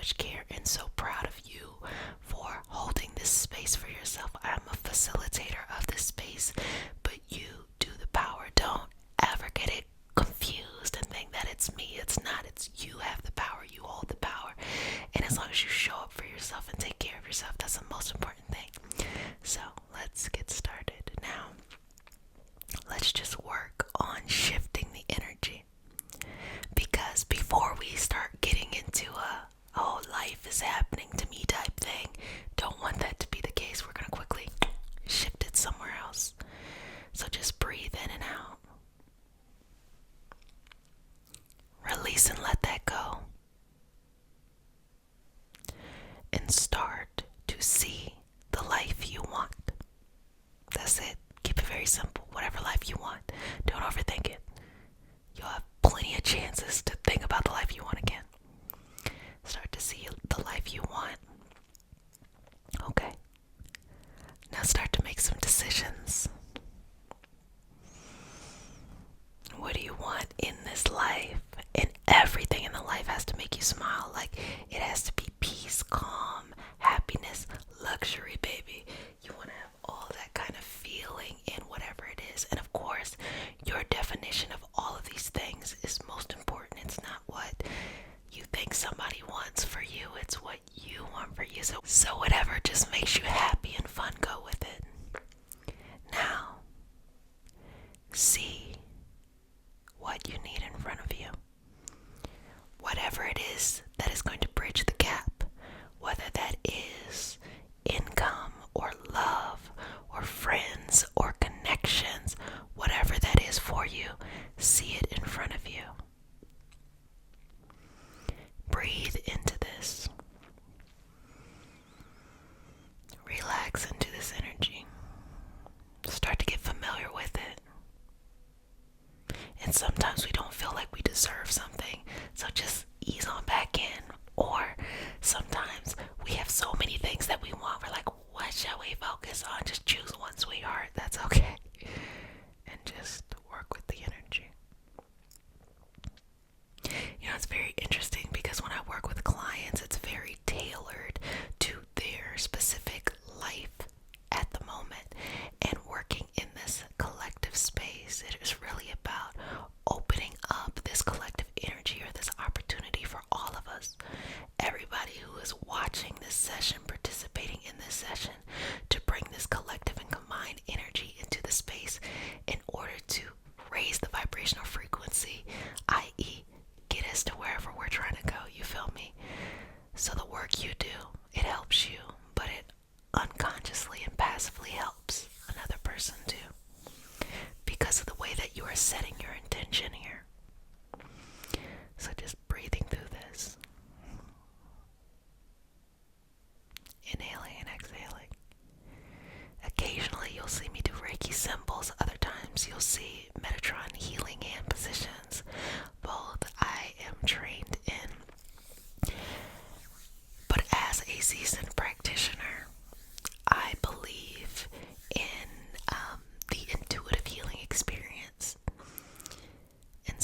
much care and so proud of you for holding this space for yourself. I'm a facilitator of this space, but you do the power. Don't ever get it confused and think that it's me. It's not. It's you have the power. You hold the power. And as long as you show up for yourself and take care of yourself, that's the most important thing. So let's get started. Now, let's just work on shifting the energy. Because before we start getting into oh, life is happening to me type thing, don't want that to be the case. We're going to quickly shift it somewhere else. So just breathe in and out. Release and let that go. And start to see the life you want. That's it. Keep it very simple. Whatever life you want. Don't overthink it. You'll have plenty of chances to think about the life you want again. Start to see the life you want. Okay. Now start to make some decisions. What do you want in this life? And everything in the life has to make you smile. Like, it has to be peace, calm, happiness, luxury, baby. You want to have all that kind of feeling in whatever it is. And of course, your definition of all of these things is most important. It's not what you think somebody wants for you. It's what you want for you. So whatever just makes you happy and fun, go with it. Now, see what you need in front of you. Whatever it is that is going to bridge the gap, whether that is income or love or friends or connections, whatever that is for you, see it in front of you. Breathe into this. Relax into this energy. Start to get familiar with it. And sometimes we don't feel like we deserve something, so just ease on back in. Or sometimes we have so many things that we want, we're like, what shall we focus on? Just choose one, sweetheart. That's okay. And just work with the energy. You know, it's very interesting because when I work with clients, it's very tailored to their specific life at the moment. And working in this collective space, it is really about opening up this collective energy or this opportunity for all of us. Everybody who is watching this session, participating in this session, to bring this collective and combined energy into the space in order to raise the vibrational frequency, i.e., get us to wherever we're trying to go. You feel me? So the work you do, it helps you, but it unconsciously and passively helps another person too, because of the way that you are setting your intention here. So just breathing through this, inhaling and exhaling. Occasionally you'll see me do Reiki symbols. Other times you'll see Metatron healing hand positions. Both I am trained in. But as a seasoned practitioner, I believe in the intuitive healing experience. And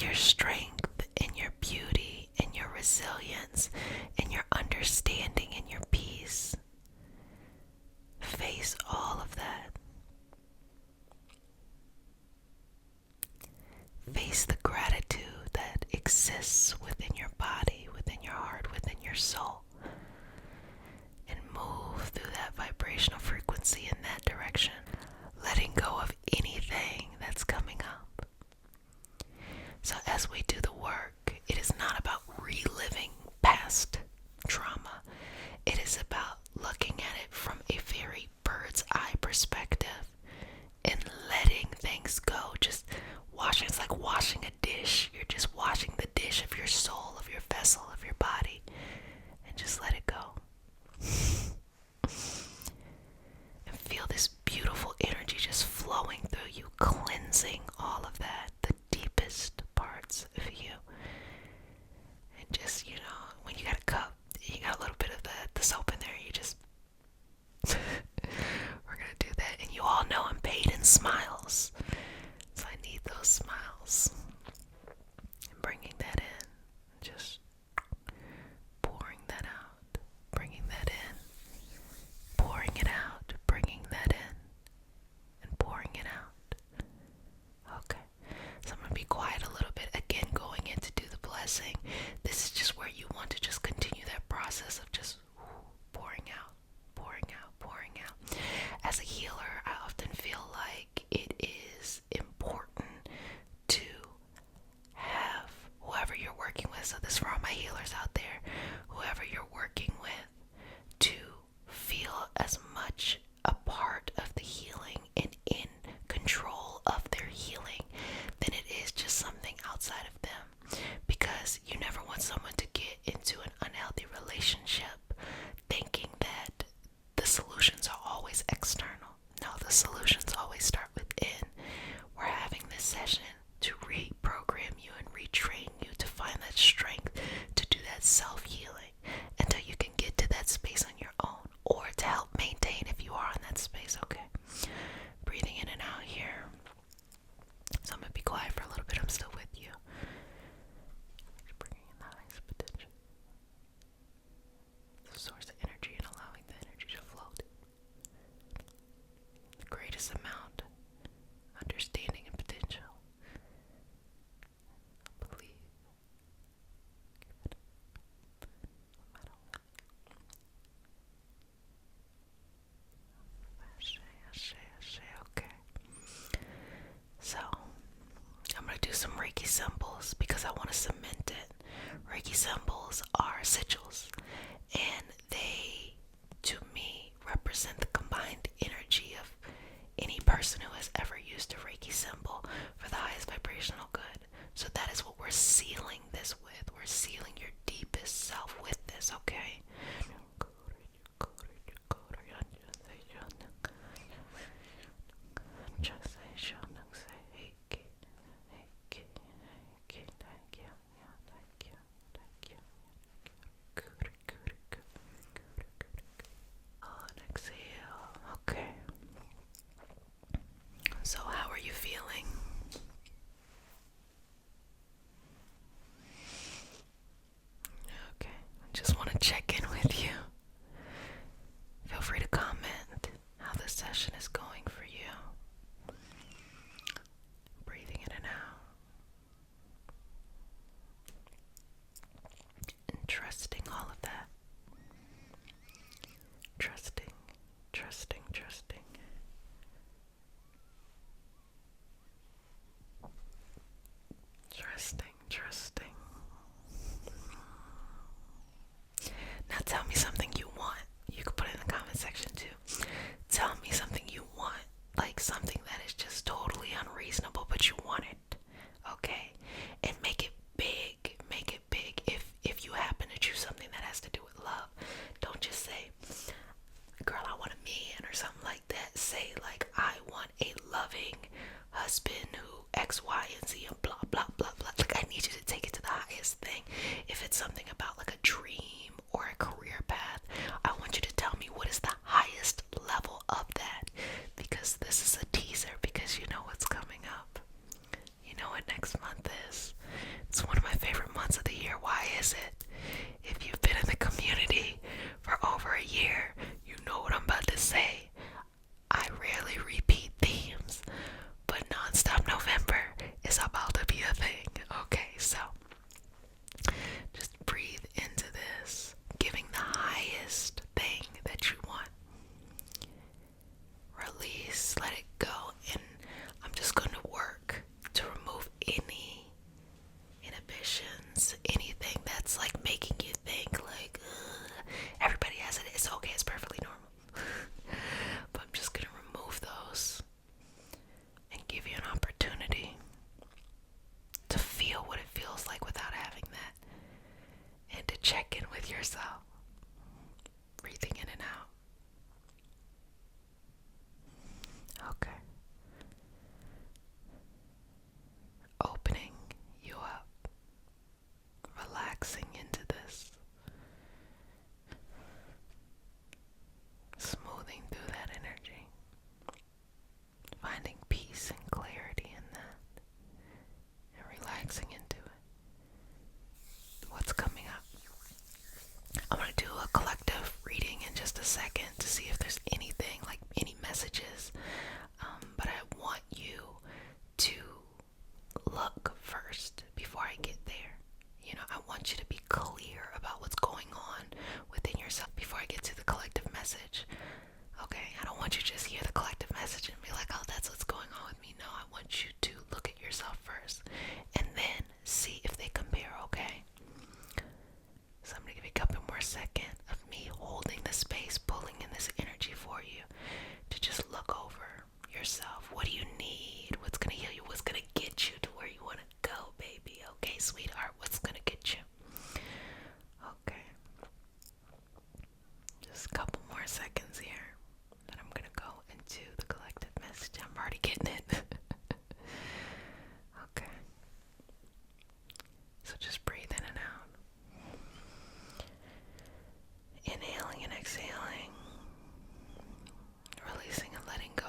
your strength and your beauty and your resilience and your understanding and your peace. Face all of that. Face the gratitude that exists within your body, within your heart, within your soul. And move through that vibrational frequency in that direction, letting go of anything that's coming up. So as we do the work, it is not about reliving past trauma. It is about looking at it from a very bird's eye perspective and letting things go. Just washing. It's like washing a dish. You're just washing the dish of your soul, of your vessel, of your body, and just let it go. And feel this beautiful energy just flowing through you, cleansing all of that, the deepest parts of you. And just, when you got a cup, you got a little bit of the soap in there, you just we're gonna do that. And you all know I'm paid in smiles, so I need those smiles. And bringing that in, just pouring that out, bringing that in, pouring it out, bringing that in, and pouring it out. Okay, so I'm gonna be quiet a little bit. Again, going in to do the blessing. This is just where you want to just continue that process of just pouring out, pouring out, pouring out. As a healer, I often feel like it is important to have whoever you're working with, so this is for all my healers out there, whoever you're working with, to feel as much a part of the healing and in control of their healing than it is just something outside of them. Because you never want someone to get into an unhealthy relationship thinking that the solutions are always external. No, the solutions always start within. We're having this session to reprogram you and retrain you to find that strength to do that self-healing until you can get to that space on your own, or to help maintain if you are in that space. Okay, breathing in and out here. So I'm gonna be quiet for a little bit. I'm still with you. Just bringing in the highest potential, the source of energy, and allowing the energy to flow. The greatest amount, understanding and potential. Believe. Give it no matter what. Okay. So, I'm going to do some Reiki symbols because I want to cement it. Reiki symbols are sigils, and they, to me, represent the combined energy of any person who has ever used a Reiki symbol for the highest vibrational good. So that is what we're sealing this with. We're sealing your deepest self with this, okay? Exhale. Okay. So how are you feeling? Okay. I just want to check in with you. Feel free to comment how this session is going for you. Breathing in and out. And trusting all of that. Trusting, trusting, trusting. yourself. Breathing in and out. Okay. Opening you up. Relaxing into this. Smoothing through that energy. Finding peace and clarity in that. And relaxing into it. What's coming up? I'm going to do a collective reading in just a second to see if there's anything, like any messages. But I want you to look first before I get there. You know, I want you to be clear about what's going on within yourself before I get to the collective message. Okay? I don't want you to just hear the collective message and be like, oh, that's what's going on with me. No, I want you to look at yourself first and then see if they compare, okay? So I'm going to give you a couple more seconds of me holding the space, pulling in this energy for you to just look over yourself. What do you need? What's going to heal you? What's going to get you to where you want to go, baby? Okay, sweetheart, what's going to get you? Okay. Just a couple more seconds here. Then I'm going to go into the collective message. I'm already getting it. Okay. So just breathe in and out. Inhaling and exhaling. Releasing and letting go.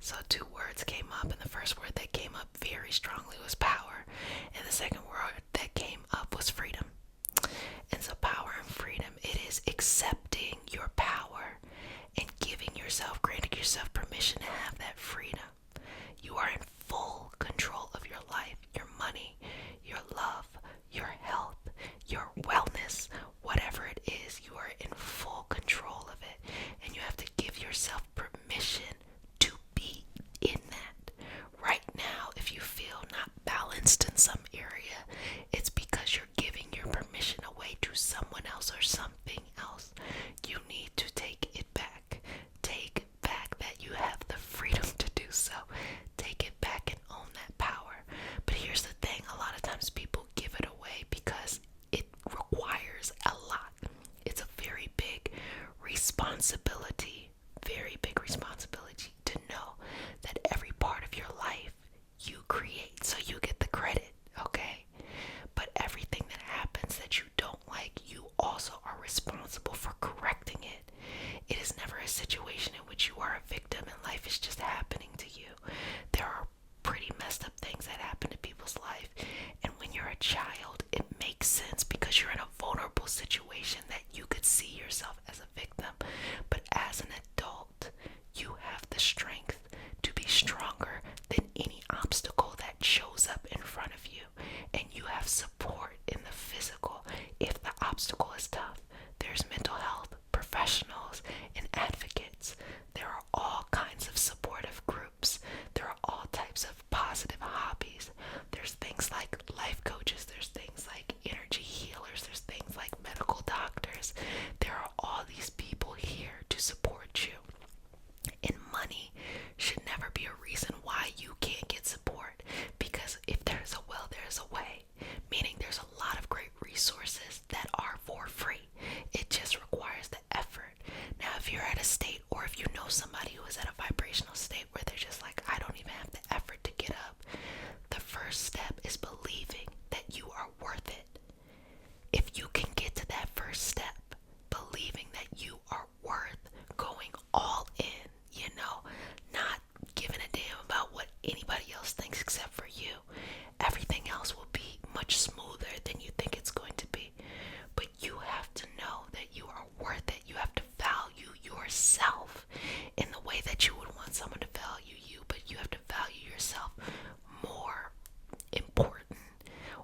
So 2 words came up, and the first word that came up very strongly was power, and the second word that came up was freedom. And so power and freedom, it is accepting your power and giving yourself, granting yourself permission to have that freedom. You are in full control of your life, your money, your love, your health, your wellness, whatever it is, you are in full control of it. And you have to give yourself permission to be in that. Right now, if you feel not balanced in some area, it's because you're giving your permission away to someone else or something else. You need to take it back. Take back that you have the freedom to do so. Take it back and own that power. But here's the thing, a lot of times people give it away because it requires a lot. It's a very big responsibility, to know that every part of your life you create, so you get the credit, okay? But everything that happens that you don't like, you also are responsible for correcting it. It is never a situation in which you are a victim and life is just happening to you. There are pretty messed up things that happen to people's life, and when you're a child, it makes sense because you're in a vulnerable situation that you could see yourself as a victim. But as an adult, you have the strength to be stronger than any obstacle that shows up in front of you, and you have support in the physical. If the obstacle is tough, there's mental health professionals and advocates. There are all kinds of supportive groups. There are all types of positive hobbies. There's things like life coaches. There's things like energy healers. There's things like medical doctors. There are all these people here to support you. And money should never be a reason why you can't get support, because if there's a will, there's a way. Meaning there's a lot of great resources that are for free. It just requires the effort. Now, if you're at a state, or if you know somebody who is at a vibrational state where they're just like, I don't even have the effort to get up, the first step is believing that you are worth it. If you can get to that first step, believing that you are worth going all in, you know, not giving a damn about what anybody else thinks except for you, everything else will be much smoother than you think it's going to be. But you have to know that you are worth it. You have to value yourself in the way that you would want someone to value you, but you have to value yourself more important,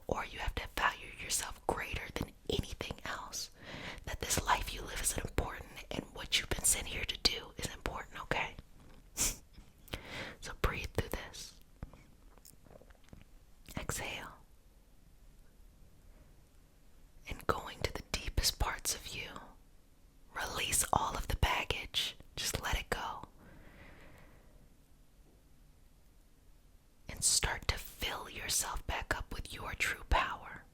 or you have to value yourself greater than anything else. That this life you live is important, and what you've been sent here to do is important, okay? So breathe through this. Exhale. And going to the deepest parts of you, release all of the baggage. Just let it go. And start to fill yourself back up with your true power.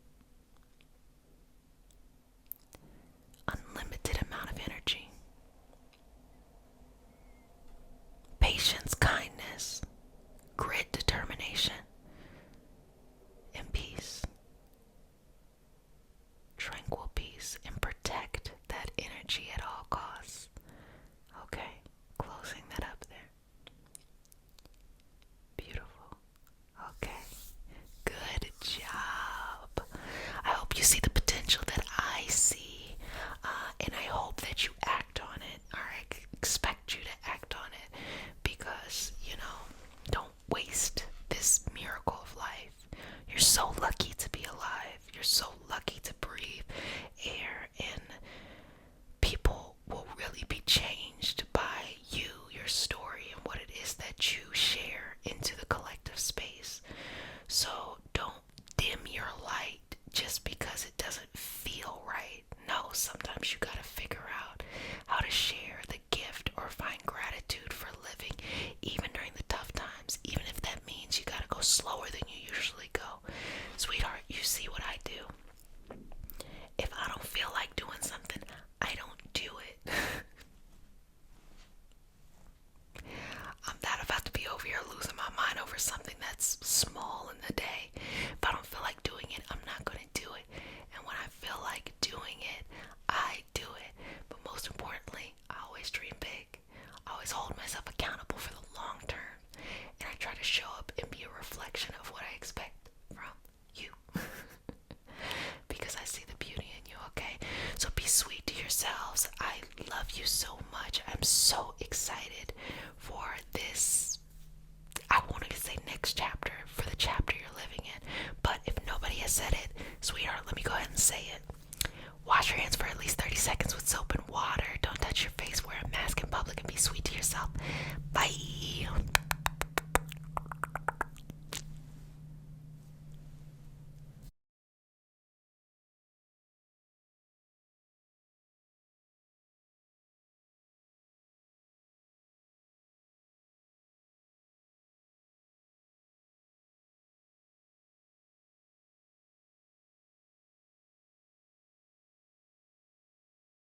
hold myself accountable for the long term, and I try to show up and be a reflection of what I expect from you. Because I see the beauty in you, okay? So be sweet to yourselves. I love you so much. I'm so excited for this. I want to say next chapter, for the chapter you're living in. But if nobody has said it, sweetheart, let me go ahead and say it. Wash your hands for at least 30 seconds with soap and water. Don't touch your face. Wear a mask in public and be sweet to yourself. Bye.